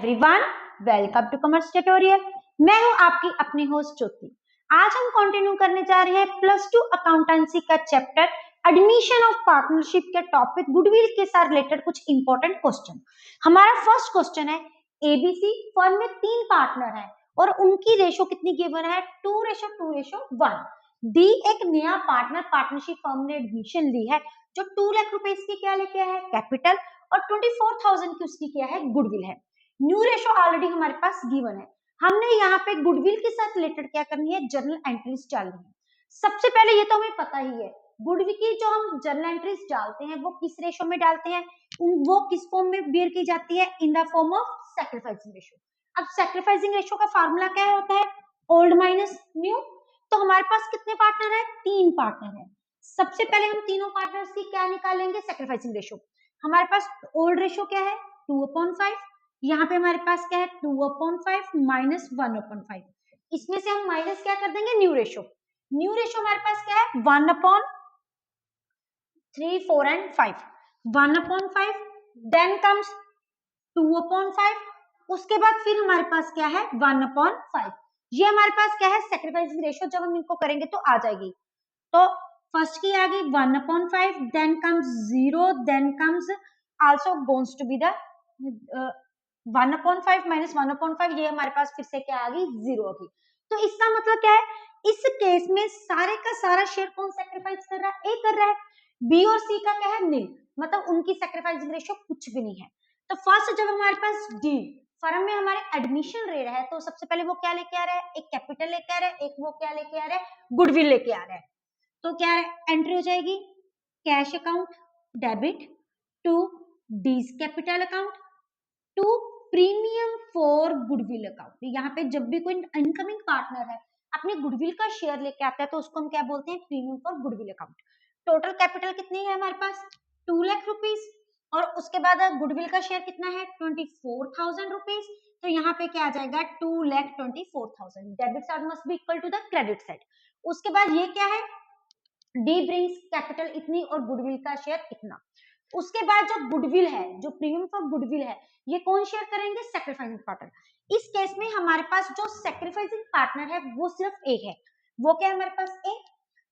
Everyone, welcome to commerce tutorial. मैं हूं आपकी अपनी होस्ट ज्योति। आज हम कंटिन्यू करने जा रहे हैं +2 अकाउंटेंसी का चैप्टर एडमिशन ऑफ पार्टनरशिप के टॉपिक गुडविल के साथ रिलेटेड कुछ इंपॉर्टेंट क्वेश्चन। हमारा फर्स्ट क्वेश्चन है, एबीसी फर्म में 3 पार्टनर हैं और उनकी रेशो कितनी गिवन है? 2:2:1। डी एक नया पार्टनरशिप फर्म ने एडमिशन ली है जो 2 लाख रुपए इसकी क्या लेके आया है? कैपिटल, और 24,000 की उसकी क्या है? गुडविल है। न्यू रेशो ऑलरेडी हमारे पास गिवन है। हमने यहाँ पे गुडविल के साथ रिलेटेड क्या करनी है? जर्नल एंट्रीज डालनी है। सबसे पहले ये तो हमें पता ही है, गुडविल की जो हम जर्नल एंट्रीज डालते हैं वो किस रेशो में डालते हैं, वो किस फॉर्म में बियर की जाती है? In the form of sacrificing ratio. अब सैक्रिफाइसिंग रेशो का फार्मूला क्या होता है? Old minus new. तो हमारे पास कितने पार्टनर है? 3 पार्टनर है। सबसे पहले हम तीनों पार्टनर्स की क्या निकालेंगे? Sacrificing ratio. हमारे पास ओल्ड रेशो क्या है? 2/5। यहाँ पे हमारे पास क्या है? 2/5 माइनस 1/5। इसमें से हम माइनस क्या कर देंगे? New ratio. न्यू रेशो हमारे पास क्या है? 1/3, 4 एंड 5। 1/5, then comes 2/5। उसके बाद फिर हमारे पास क्या है? 1/5। ये हमारे पास क्या है? Sacrificing ratio. जब हम इनको करेंगे तो आ जाएगी। तो फर्स्ट की आ गई 1/5, then comes 0, then comes also going to be the 1/5 minus 1/5। ये हमारे पास फिर से क्या आ गई? 0 आ गई। तो इसका मतलब क्या है? इस केस में सारे का सारा शेयर कौन सैक्रिफाइस कर रहा है? ए कर रहा है। बी और सी का क्या है? नील, मतलब उनकी सैक्रिफाइसिंग रेशो कुछ भी नहीं है। तो फर्स्ट जब हमारे पास डी फर्म में हमारे एडमिशन ले रहा है तो सबसे पहले वो क्या लेके आ रहा है? एक कैपिटल लेके आ रहा है, एक वो क्या लेके आ रहा है? गुडविल लेके आ रहा है। तो क्या एंट्री हो जाएगी? Cash account debit to D's capital account to premium for goodwill account. यहाँ पे जब भी कोई इनकमिंग पार्टनर है अपने गुडविल का शेयर लेके आता है तो उसको हम क्या बोलते हैं? Premium for goodwill account. Total capital कितनी है हमारे पास? 2 लाख रुपीज। और उसके बाद गुडविल का शेयर कितना है? 24,000 रुपीज। तो यहाँ पे क्या आ जाएगा? 2,24,000। Debit side must be equal to the credit side. उसके बाद ये क्या है? डी ब्रिंग्स कैपिटल इतनी और गुडविल का शेयर इतना। उसके बाद जो गुडविल है, जो प्रीमियम फॉर गुडविल है, ये कौन शेयर करेंगे? Sacrificing partner. इस केस में हमारे पास जो सैक्रिफाइसिंग पार्टनर है वो सिर्फ एक है। वो क्या है हमारे पास? ए।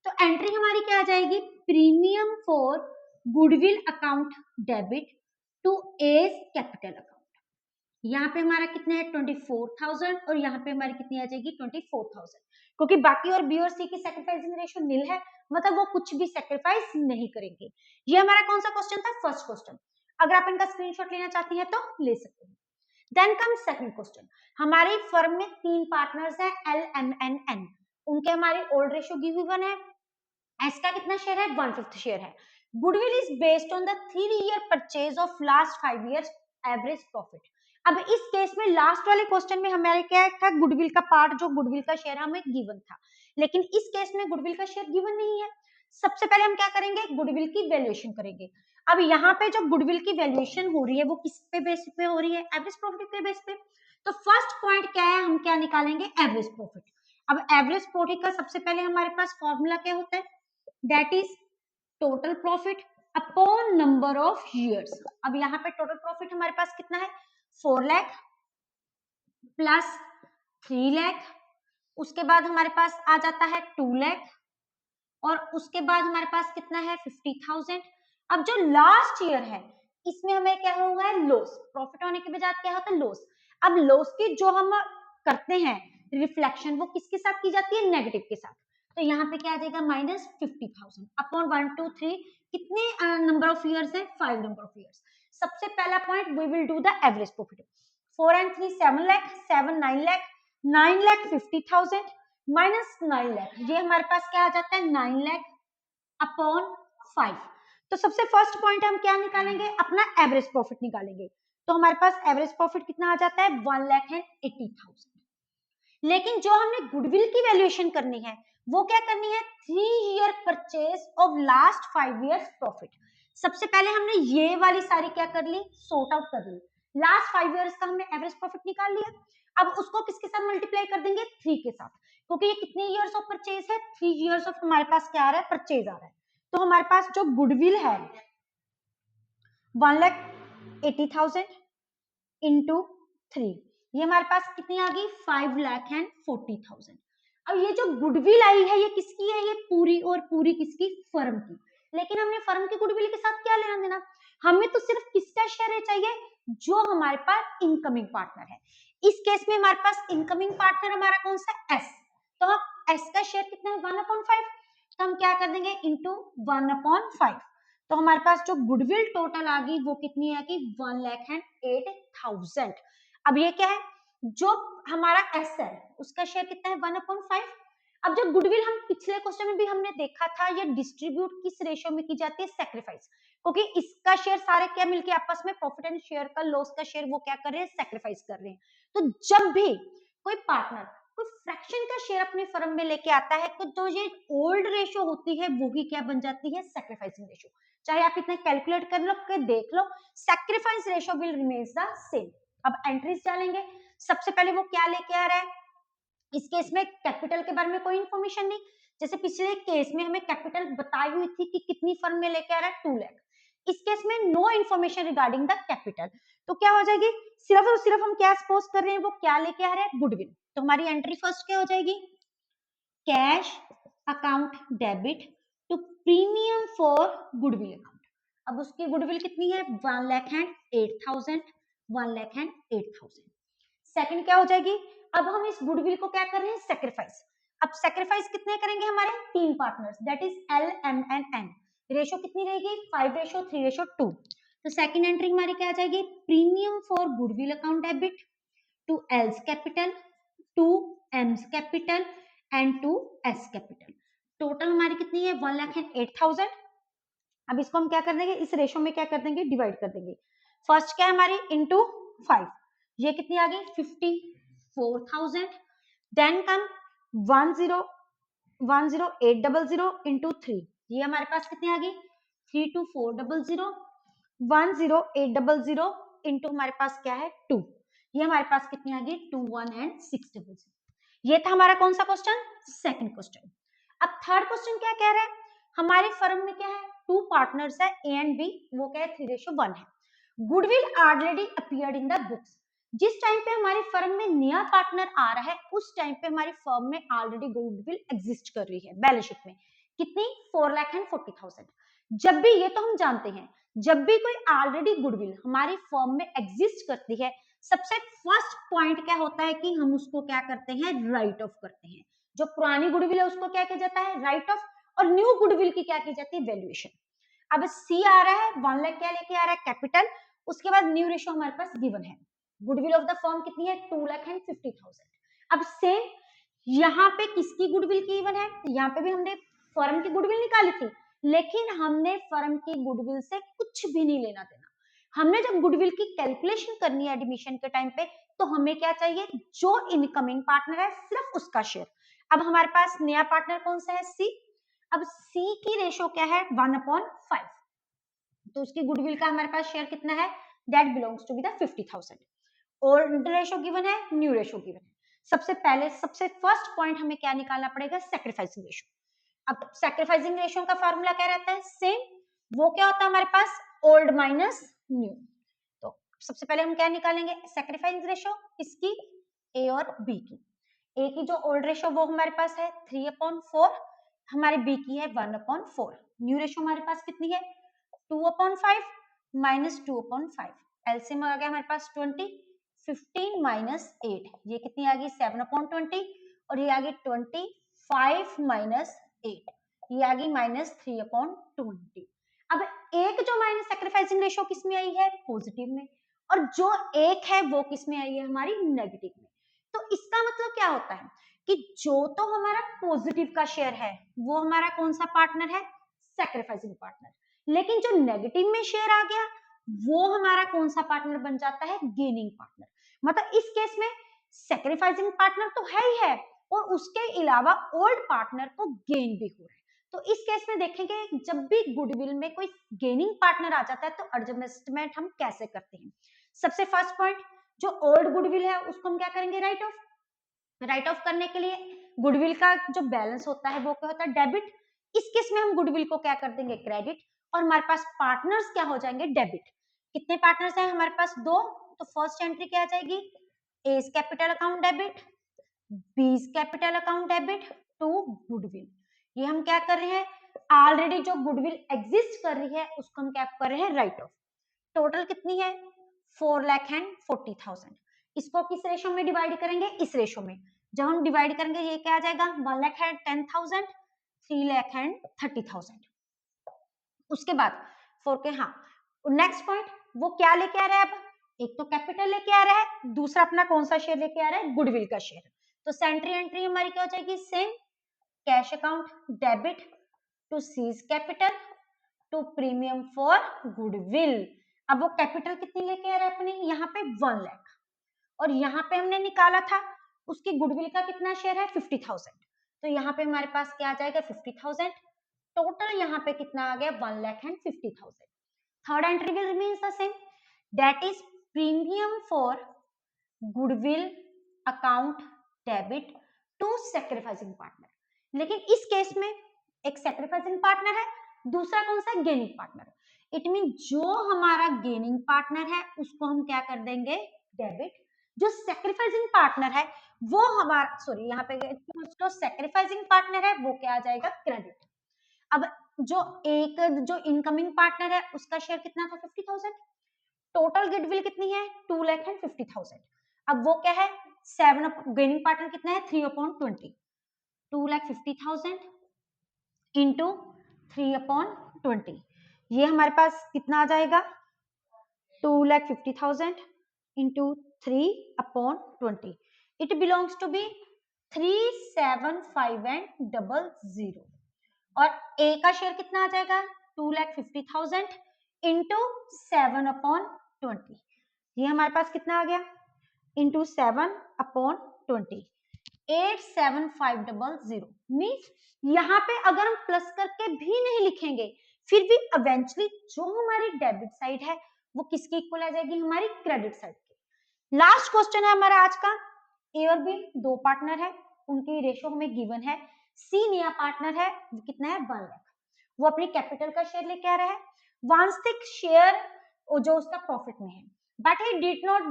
तो एंट्री हमारी क्या आ जाएगी? Premium for goodwill account debit to A's capital account. यहाँ पे हमारा कितना है? 24,000 और यहाँ पे हमारी कितनी आ जाएगी? 24,000। क्योंकि बाकी और बी और सी की सैक्रिफाइसिंग रेशो नील है, मतलब वो कुछ भी सैक्रिफाइस नहीं करेंगे। ये हमारा कौन सा क्वेश्चन था? First question. अगर आप इनका स्क्रीनशॉट लेना चाहती हैं तो ले सकते हैं। Then come second question. हमारी फर्म में 3 पार्टनर्स हैं, एल एम एन एन। उनके हमारी ओल्ड रेशो गिवन है। एस का कितना शेयर है? 1/5 शेयर है। Goodwill is based on the 3 year purchase of last 5 years average profit. अब इस केस में लास्ट वाले क्वेश्चन में हमारे क्या था? गुडविल का पार्ट, जो गुडविल का शेयर हमें गिवन था, लेकिन इस केस में गुडविल का शेयर गिवन नहीं है। सबसे पहले हम क्या करेंगे? गुडविल की वैल्यूएशन करेंगे। अब यहाँ पे जो गुडविल की वैल्यूएशन हो रही है वो किस पे बेस पे हो रही है? एवरेज प्रॉफिट के बेस पे। तो फर्स्ट पॉइंट क्या है? हम क्या निकालेंगे? Average profit. अब एवरेज प्रॉफिट का सबसे पहले हमारे पास फॉर्मूला क्या होता है? That is total profit upon number of years. अब यहाँ पे टोटल प्रॉफिट हमारे पास कितना है? 4 लाख प्लस 3 लाख। उसके बाद हमारे पास आ जाता है 2 लाख और उसके बाद हमारे पास कितना है? 50,000। अब जो लास्ट ईयर है इसमें हमें क्या हुआ है? लॉस। प्रॉफिट होने के बजाय क्या होता है? लॉस। अब लॉस की जो हम करते हैं रिफ्लेक्शन, वो किसके साथ की जाती है? नेगेटिव के साथ। तो यहाँ पे क्या आ जाएगा? Minus 50,000 upon 1 2 3। कितने नंबर ऑफ ईयर्स है? 5 नंबर ऑफ ईयर्स। सबसे पहला point, we will do the average profit. 4 and 3 7 lakh, 7 9 lakh, 9 lakh 50,000 minus 9 lakh. ये हमारे पास क्या आ जाता है? 9 लाख अपॉन 5। तो सबसे फर्स्ट पॉइंट हम क्या निकालेंगे? अपना एवरेज प्रॉफिट निकालेंगे। तो हमारे पास एवरेज प्रॉफिट कितना आ जाता है? 1,80,000। लेकिन जो हमने गुडविल की वैल्यूएशन करनी है वो क्या करनी है? 3 year purchase of last 5 years profit. सबसे पहले हमने ये वाली सारी क्या कर ली? सॉर्ट आउट कर ली। लास्ट 5 ईयर्स का हमने एवरेज प्रॉफिट निकाल लिया। अब उसको किसके साथ मल्टीप्लाई कर देंगे? 3 के साथ, क्योंकि ये कितने ईयर्स ऑफ परचेज है? 3 ईयर्स ऑफ हमारे पास क्या आ रहा है? परचेज आ रहा है। तो हमारे पास जो गुडविल है 1,80,000 इंटू 3, ये हमारे पास कितनी आ गई 5,40,000। अब ये जो गुडविल आई है ये किसकी है, ये पूरी और पूरी किसकी, फर्म की। लेकिन हमने फर्म की गुडविल के साथ क्या लेना देना, हमें तो सिर्फ किसका शेयर चाहिए, जो हमारे पास इनकमिंग पार्टनर है। इस केस में हमारे पास इनकमिंग पार्टनर हमारा कौन सा, एस, तो हम एस का शेयर कितना है 1/5, तो हम क्या कर देंगे इंटू 1/5, तो हमारे पास जो गुडविल टोटल आ गई वो कितनी है कि 1,08,000। अब ये क्या है, जो हमारा एस है उसका शेयर कितना है 1/5। अब जो गुडविल हम पिछले क्वेश्चन में भी हमने देखा था, ये डिस्ट्रीब्यूट किस रेशियो में की जाती है, सैक्रिफाइस, क्योंकि इसका शेयर सारे क्या मिलके आपस में प्रॉफिट एंड शेयर का, लॉस का शेयर वो क्या कर रहे हैं, सैक्रिफाइस कर रहे हैं। तो जब भी कोई पार्टनर कोई फ्रैक्शन का शेयर अपने फर्म में लेके आता है तो जो ये ओल्ड रेशियो होती है वो ही क्या बन जाती है, सैक्रिफाइसिंग रेशियो। चाहे आप इतना कैलकुलेट कर लो, के देख लो, sacrifice ratio will remains the same. अब एंट्रीज डालेंगे, सबसे पहले वो क्या लेके आ रहा है, इस केस में कैपिटल के बारे में कोई इंफॉर्मेशन नहीं, जैसे पिछले केस में हमें कैपिटल बताई हुई थी कि कितनी फर्म में लेके आ रहा है 2 लाख। इस केस में no information regarding the capital, तो क्या हो जाएगी, सिर्फ और सिर्फ हम क्या सपोज कर रहे हैं, वो क्या लेके आ रहा है, गुडविल। तो हमारी एंट्री फर्स्ट क्या हो जाएगी, cash account debit to premium for goodwill account. अब उसकी गुडविल कितनी है 1,08,000, 1,08,000। सेकंड क्या हो जाएगी, अब हम इस गुडविल को क्या कर रहे हैं, सैक्रिफाइस। अब सैक्रिफाइस कितने करेंगे, हमारे 3 partners, that is L M and N. Ratio कितनी रहेगी 5:3:2। तो सेकंड एंट्री हमारी क्या आ जाएगी, premium for goodwill account debit to L's capital, to M's capital and to S capital. Total हमारी कितनी है 1,08,000। अब इसको हम क्या कर देंगे, इस रेशो में क्या कर देंगे, डिवाइड कर देंगे। फर्स्ट क्या है हमारी इंटू 5, ये कितनी आ गई 54,000। देन कम 1,08,000 इंटू 3, ये हमारे पास कितनी आ गई 3,24,000। 1,08,000 इंटू हमारे पास क्या है 2, ये हमारे पास कितनी आ गई 2,1,6,000। ये था हमारा कौन सा क्वेश्चन, सेकंड क्वेश्चन। अब थर्ड क्वेश्चन क्या कह रहा है, हमारे फर्म में क्या है 2 पार्टनर्स है ए एंड बी, वो क्या है 3:1 है। Goodwill already appeared in the books, जिस टाइम पे हमारी फर्म में नया पार्टनर आ रहा है उस टाइम पे हमारी फर्म में ऑलरेडी गुडविल एग्जिस्ट कर रही है बैलेंस शीट में, कितनी 4,40,000। जब भी, ये तो हम जानते हैं, जब भी कोई ऑलरेडी गुडविल हमारी फर्म में एग्जिस्ट करती है, सबसे फर्स्ट पॉइंट क्या होता है कि हम उसको क्या करते हैं, राइट ऑफ करते हैं। जो पुरानी गुडविल है उसको क्या किया जाता है, राइट ऑफ, और न्यू गुडविल की क्या की जाती है, वैल्यूएशन। अब सी आ रहा है 1 लाख, क्या लेके आ रहा है, कैपिटल। उसके बाद न्यू रेशियो हमारे पास गिवन है, गुडविल ऑफ द फर्म कितनी है 2,50,000। अब सेम यहाँ पे किसकी गुडविल की गिवन है, यहाँ पे भी हमने फर्म की गुडविल निकाली थी, लेकिन हमने फर्म की गुडविल से कुछ भी नहीं लेना देना। हमने जब गुडविल की कैलकुलेशन करनी है एडमिशन के टाइम पे, तो हमें क्या चाहिए, जो इनकमिंग पार्टनर है सिर्फ उसका शेयर। अब हमारे पास नया पार्टनर कौन सा है, सी। अब सी की रेशो क्या है 1/5, तो उसकी गुडविल का हमारे पास शेयर कितना है, that belongs to be the 50,000। Old ratio given है, न्यू रेशो गिवन है। सबसे पहले सबसे फर्स्ट पॉइंट हमें क्या निकालना पड़ेगा, सैक्रिफाइसिंग रेशो। अब सैक्रिफाइसिंग रेशो का फार्मूला क्या रहता है, सेम, वो क्या होता है हमारे पास, ओल्ड माइनस न्यू। तो सबसे पहले हम क्या निकालेंगे, सैक्रिफाइसिंग रेशो किसकी, ए और बी की। ए की जो ओल्ड रेशो वो हमारे पास है 3/4, हमारे बी की है 1/4। न्यू रेशो हमारे पास कितनी है 2/5 माइनस 2/5। एलसीएम आ गया हमारे पास 20, 15 माइनस 8, ये कितनी आ गई 7/20, और ये आ गई 25 माइनस 8, ये आ गई -3/20। अब एक जो माइनस सैक्रिफाइसिंग रेशो किस में आई है, पॉजिटिव में, और जो एक है वो किस में आई है, हमारी नेगेटिव में। तो इसका मतलब क्या होता है कि जो तो हमारा पॉजिटिव का शेयर है वो हमारा कौन सा पार्टनर है, सैक्रिफाइसिंग पार्टनर, लेकिन जो नेगेटिव में शेयर आ गया वो हमारा कौन सा पार्टनर बन जाता है, गेनिंग पार्टनर। मतलब इस केस में सैक्रिफाइसिंग पार्टनर तो है ही है, और उसके अलावा ओल्ड पार्टनर को गेन भी हो रहा है। तो इस केस में देखेंगे जब भी गुडविल में कोई गेनिंग पार्टनर आ जाता है तो एडजस्टमेंट हम कैसे करते हैं। सबसे फर्स्ट पॉइंट, जो ओल्ड गुडविल है उसको हम क्या करेंगे, राइट ऑफ। राइट ऑफ करने के लिए गुडविल का जो बैलेंस होता है वो क्या होता है, डेबिट। इस केस में हम गुडविल को क्या कर देंगे, क्रेडिट, और हमारे पास पार्टनर्स क्या हो जाएंगे, डेबिट। कितने पार्टनर्स हैं हमारे पास, 2, तो फर्स्ट एंट्री क्या आ जाएगी, A's capital account debit, B's capital account debit to goodwill. ये हम क्या कर रहे हैं, ऑलरेडी जो गुडविल एग्जिस्ट कर रही है उसको हम क्या कर रहे हैं, राइट ऑफ। टोटल कितनी है, 4,40,000। इसको किस रेशो में डिवाइड करेंगे, इस रेशो में। जब हम डिवाइड करेंगे ये क्या आ जाएगा, 1,10,000, 3,30,000। उसके बाद 4 के, हाँ नेक्स्ट पॉइंट, वो क्या लेके आ रहा है, अब एक तो कैपिटल लेके आ रहा है, दूसरा अपना कौन सा शेयर लेके आ रहा है, गुडविल का शेयर। तो सेंट्री एंट्री हमारी क्या हो जाएगी, same, cash account debit to seize capital to premium for goodwill. अब वो कैपिटल कितनी लेके आ रहा है अपने, यहाँ पे 1 लाख, और यहाँ पे हमने निकाला था उसकी गुडविल का कितना शेयर है, 50,000। तो यहाँ पे हमारे पास क्या आ जाएगा, 50,000। टोटल यहाँ पे कितना आ गया, 1,50,000। Third entry will remains the same, that is premium for goodwill account debit to sacrificing partner. लेकिन इस केस में एक सैक्रिफाइसिंग पार्टनर है, दूसरा कौन सा, गेनिंग पार्टनर। इट मीन जो हमारा गेनिंग पार्टनर है उसको हम क्या कर देंगे, डेबिट। जो सैक्रिफाइसिंग पार्टनर है वो हमारा, सॉरी यहाँ पे जो सैक्रिफाइसिंग पार्टनर है वो क्या आ जाएगा, क्रेडिट। अब जो इनकमिंग पार्टनर है उसका शेयर कितना था, 50,000। टोटल गुडविल कितनी है, 2,50,000। अब वो क्या है, 7, गेनिंग पार्टनर कितना है, 3/20, 2,50,000 इंटू 3/20, ये हमारे पास कितना आ जाएगा, 2,50,000 into 3/20। It belongs to be 375,000 और ए का शेयर कितना आ जाएगा, 2,50,000 इंटू 7/20। ये हमारे पास कितना आ गया, इंटू 7/20, 875,000। मीन्स यहाँ पे अगर हम प्लस करके भी नहीं लिखेंगे फिर भी इवेंचुअली जो हमारी डेबिट साइड है वो किसके इक्वल आ जाएगी, हमारी क्रेडिट साइड की। लास्ट क्वेश्चन है हमारा आज का, ए और बी 2 पार्टनर है, उनकी रेशो हमें गिवन है। सी नया पार्टनर है, वो कितना है, 1 लाख। वो अपनी कैपिटल का शेयर लेके आ रहा है, वांस्टिक शेयर जो उसका प्रॉफिट में है, but he did not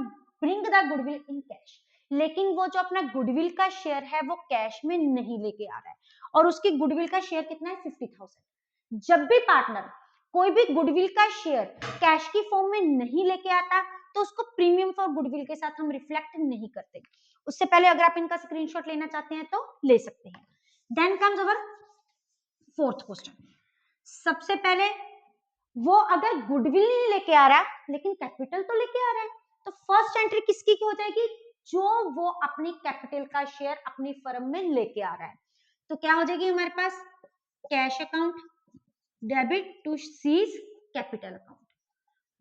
bring the goodwill in cash. लेकिन वो जो अपना गुडविल का शेयर है वो कैश में नहीं लेके आ रहा है, और उसकी गुडविल का शेयर कितना है, 50,000। जब भी पार्टनर कोई भी गुडविल का शेयर कैश की फॉर्म में नहीं लेके आता तो उसको प्रीमियम फॉर गुडविल के साथ हम रिफ्लेक्ट नहीं करते। उससे पहले अगर आप इनका स्क्रीनशॉट लेना चाहते हैं तो ले सकते हैं। Then comes our fourth question. सबसे पहले वो अगर गुडविल नहीं लेके आ रहा लेकिन कैपिटल तो लेके आ रहा है, तो फर्स्ट एंट्री किसकी हो जाएगी, जो वो अपनी कैपिटल का शेयर अपनी फर्म में लेके आ रहा है। तो क्या हो जाएगी हमारे पास, cash account debit to seize capital account,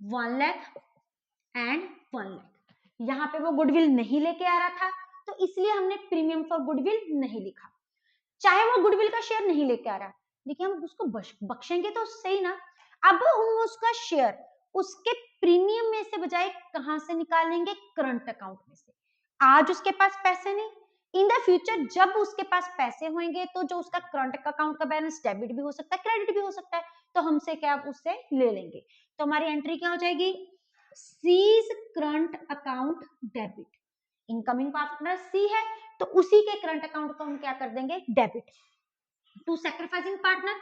1 lakh and 1 lakh. यहाँ पे वो गुडविल नहीं लेके आ रहा था तो इसलिए हमने प्रीमियम फॉर गुडविल नहीं लिखा। चाहे वो गुडविल का शेयर नहीं लेके आ रहा लेकिन हम उसको बख्शेंगे तो सही ना। अब हम उसका शेयर उसके प्रीमियम में से बजाय कहां से निकालेंगे, करंट अकाउंट में से। आज उसके पास पैसे नहीं, इन द फ्यूचर जब उसके पास पैसे होंगे तो जो उसका करंट अकाउंट का बैलेंस डेबिट भी हो सकता है, क्रेडिट भी हो सकता है, तो हमसे क्या उससे ले लेंगे। तो हमारी एंट्री क्या हो जाएगी, C's current account debit. Incoming partner C है तो उसी के करंट अकाउंट को हम क्या कर देंगे, debit to sacrificing partner,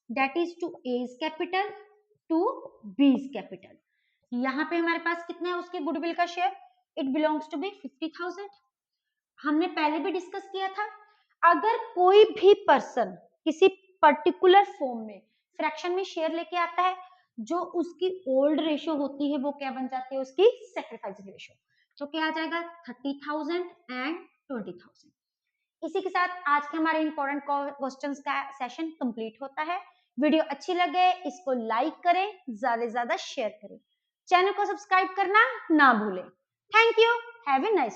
that is to A's capital to B's capital. यहाँ पे हमारे पास कितना है उसके गुडविल का share, it belongs to be 50,000। हमने पहले भी डिस्कस किया था, अगर कोई भी पर्सन किसी पर्टिकुलर फॉर्म में फ्रैक्शन में शेयर लेके आता है, जो उसकी ओल्ड रेशियो होती है वो क्या बन जाती है, उसकी सैक्रिफाइसिंग रेशियो। तो क्या आ जाएगा, 30,000 एंड 20,000। इसी के साथ आज के हमारे इंपॉर्टेंट क्वेश्चंस का सेशन कंप्लीट होता है। वीडियो अच्छी लगे इसको लाइक करें, ज्यादा से ज्यादा शेयर करें, चैनल को सब्सक्राइब करना ना भूलें। Thank you, have a nice day.